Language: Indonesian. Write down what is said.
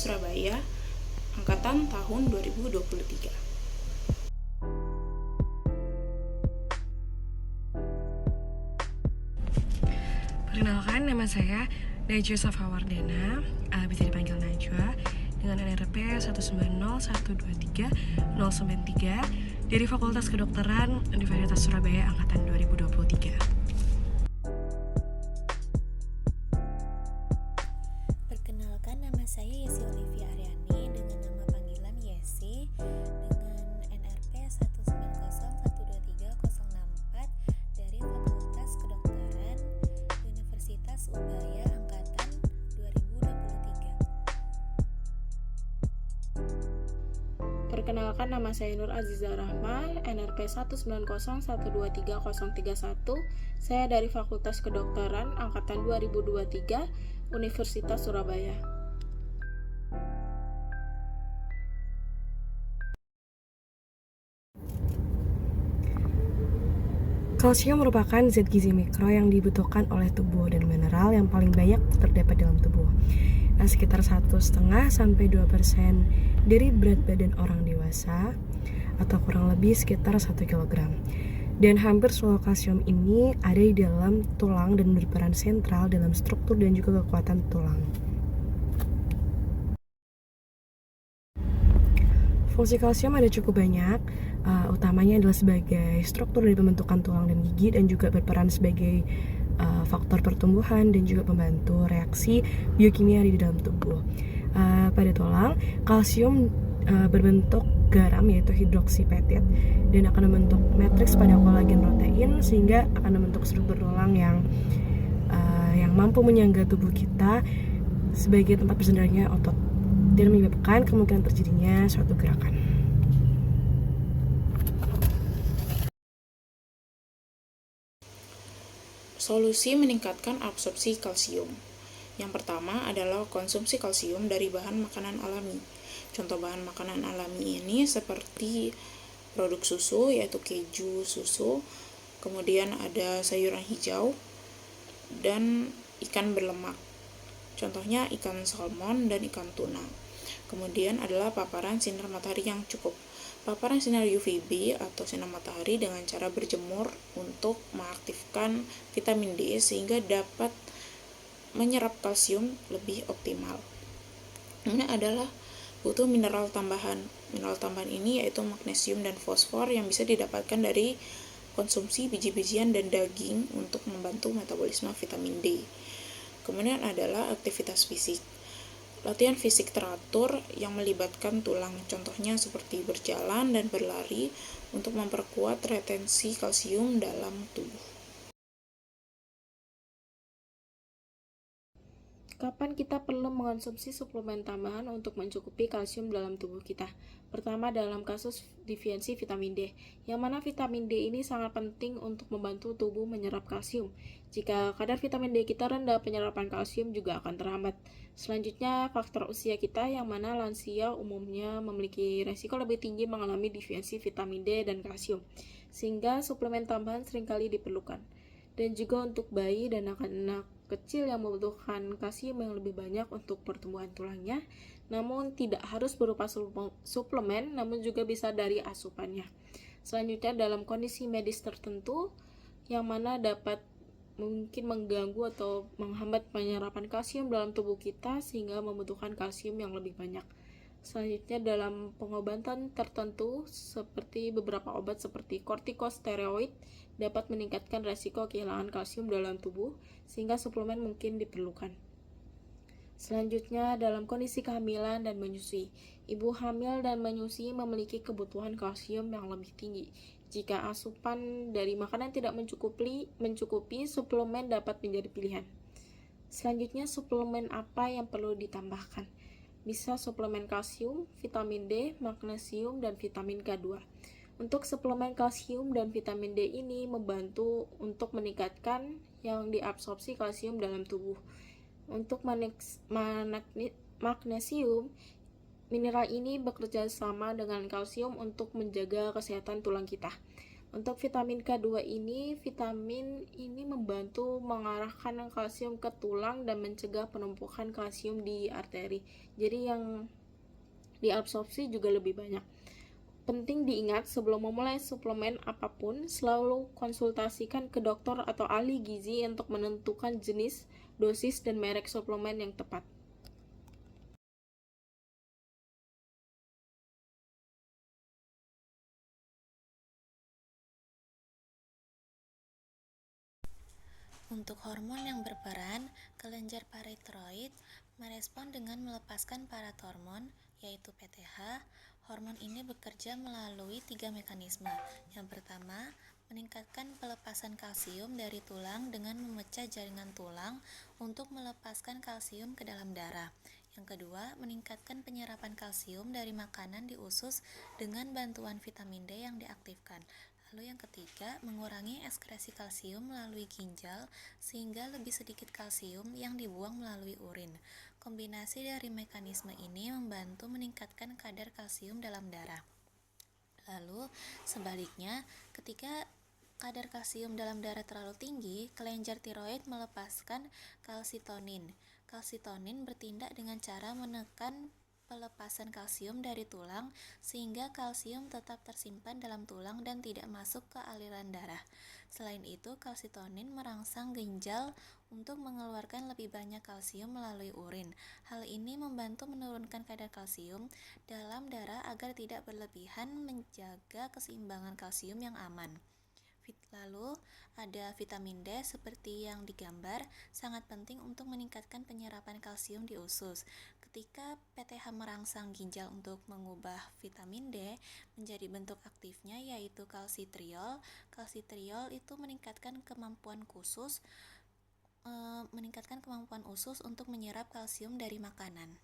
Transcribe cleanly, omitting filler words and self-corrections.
Surabaya angkatan tahun 2023. Perkenalkan, nama saya Najwa Safawardana, bisa dipanggil Najwa, dengan NRP 190123093 dari Fakultas Kedokteran Universitas Surabaya angkatan 2023. Perkenalkan, nama saya Yesi Olivia Aryani dengan nama panggilan Yesi dengan NRP 190123064 dari Fakultas Kedokteran Universitas Ubaya angkatan 2023. Perkenalkan, nama saya Nur Aziza Rahma, NRP 190123031. Saya dari Fakultas Kedokteran angkatan 2023, Universitas Surabaya. Kalsium merupakan zat gizi mikro yang dibutuhkan oleh tubuh dan mineral yang paling banyak terdapat dalam tubuh. Sekitar 1,5-2% dari berat badan orang dewasa atau kurang lebih sekitar 1 kg. Dan hampir seluruh kalsium ini ada di dalam tulang dan berperan sentral dalam struktur dan juga kekuatan tulang. Fungsi kalsium ada cukup banyak, utamanya adalah sebagai struktur dari pembentukan tulang dan gigi dan juga berperan sebagai faktor pertumbuhan dan juga pembantu reaksi biokimia di dalam tubuh. Pada tulang, kalsium berbentuk garam yaitu hidroksipeptid dan akan membentuk matriks pada kolagen protein sehingga akan membentuk struktur tulang yang mampu menyangga tubuh kita sebagai tempat bersandarnya otot dan menyebabkan kemungkinan terjadinya suatu gerakan. Solusi meningkatkan absorpsi kalsium. Yang pertama adalah konsumsi kalsium dari bahan makanan alami. Contoh bahan makanan alami ini seperti produk susu, yaitu keju, susu, kemudian ada sayuran hijau, dan ikan berlemak. Contohnya ikan salmon dan ikan tuna. Kemudian adalah paparan sinar matahari yang cukup. Paparan sinar UVB atau sinar matahari dengan cara berjemur untuk mengaktifkan vitamin D sehingga dapat menyerap kalsium lebih optimal. Ini adalah butuh mineral tambahan. Mineral tambahan ini yaitu magnesium dan fosfor yang bisa didapatkan dari konsumsi biji-bijian dan daging untuk membantu metabolisme vitamin D. Kemudian adalah aktivitas fisik. Latihan fisik teratur yang melibatkan tulang, contohnya seperti berjalan dan berlari untuk memperkuat retensi kalsium dalam tubuh. Kapan kita perlu mengonsumsi suplemen tambahan untuk mencukupi kalsium dalam tubuh kita? Pertama, dalam kasus defisiensi vitamin D, yang mana vitamin D ini sangat penting untuk membantu tubuh menyerap kalsium. Jika kadar vitamin D kita rendah, penyerapan kalsium juga akan terhambat. Selanjutnya, faktor usia kita, yang mana lansia umumnya memiliki resiko lebih tinggi mengalami defisiensi vitamin D dan kalsium, sehingga suplemen tambahan seringkali diperlukan. Dan juga untuk bayi dan anak-anak kecil yang membutuhkan kalsium yang lebih banyak untuk pertumbuhan tulangnya, namun tidak harus berupa suplemen, namun juga bisa dari asupannya. Selanjutnya, dalam kondisi medis tertentu yang mana dapat mungkin mengganggu atau menghambat penyerapan kalsium dalam tubuh kita sehingga membutuhkan kalsium yang lebih banyak. Selanjutnya, dalam pengobatan tertentu seperti beberapa obat seperti kortikosteroid dapat meningkatkan resiko kehilangan kalsium dalam tubuh sehingga suplemen mungkin diperlukan. Selanjutnya, dalam kondisi kehamilan dan menyusui, ibu hamil dan menyusui memiliki kebutuhan kalsium yang lebih tinggi. Jika asupan dari makanan tidak mencukupi, suplemen dapat menjadi pilihan. Selanjutnya, suplemen apa yang perlu ditambahkan? Bisa suplemen kalsium, vitamin D, magnesium, dan vitamin K2. Untuk suplemen kalsium dan vitamin D ini membantu untuk meningkatkan yang diabsorpsi kalsium dalam tubuh. Untuk magnesium, mineral ini bekerja sama dengan kalsium untuk menjaga kesehatan tulang kita. Untuk vitamin K2 ini, vitamin ini membantu mengarahkan kalsium ke tulang dan mencegah penumpukan kalsium di arteri. Jadi yang diabsorpsi juga lebih banyak. Penting diingat sebelum memulai suplemen apapun, selalu konsultasikan ke dokter atau ahli gizi untuk menentukan jenis, dosis, dan merek suplemen yang tepat. Untuk hormon yang berperan, kelenjar paratiroid merespon dengan melepaskan parathormon, yaitu PTH. Hormon ini bekerja melalui 3 mekanisme. Yang pertama, meningkatkan pelepasan kalsium dari tulang dengan memecah jaringan tulang untuk melepaskan kalsium ke dalam darah. Yang kedua, meningkatkan penyerapan kalsium dari makanan di usus dengan bantuan vitamin D yang diaktifkan. Lalu yang ketiga, mengurangi ekskresi kalsium melalui ginjal sehingga lebih sedikit kalsium yang dibuang melalui urin. Kombinasi dari mekanisme ini membantu meningkatkan kadar kalsium dalam darah. Lalu sebaliknya, ketika kadar kalsium dalam darah terlalu tinggi, kelenjar tiroid melepaskan kalsitonin. Kalsitonin bertindak dengan cara menekan pelepasan kalsium dari tulang sehingga kalsium tetap tersimpan dalam tulang dan tidak masuk ke aliran darah. Selain itu, kalsitonin merangsang ginjal untuk mengeluarkan lebih banyak kalsium melalui urin. Hal ini membantu menurunkan kadar kalsium dalam darah agar tidak berlebihan, menjaga keseimbangan kalsium yang aman. Lalu ada vitamin D seperti yang digambar, sangat penting untuk meningkatkan penyerapan kalsium di usus. Ketika PTH merangsang ginjal untuk mengubah vitamin D menjadi bentuk aktifnya yaitu kalsitriol. Kalsitriol itu meningkatkan kemampuan usus untuk menyerap kalsium dari makanan.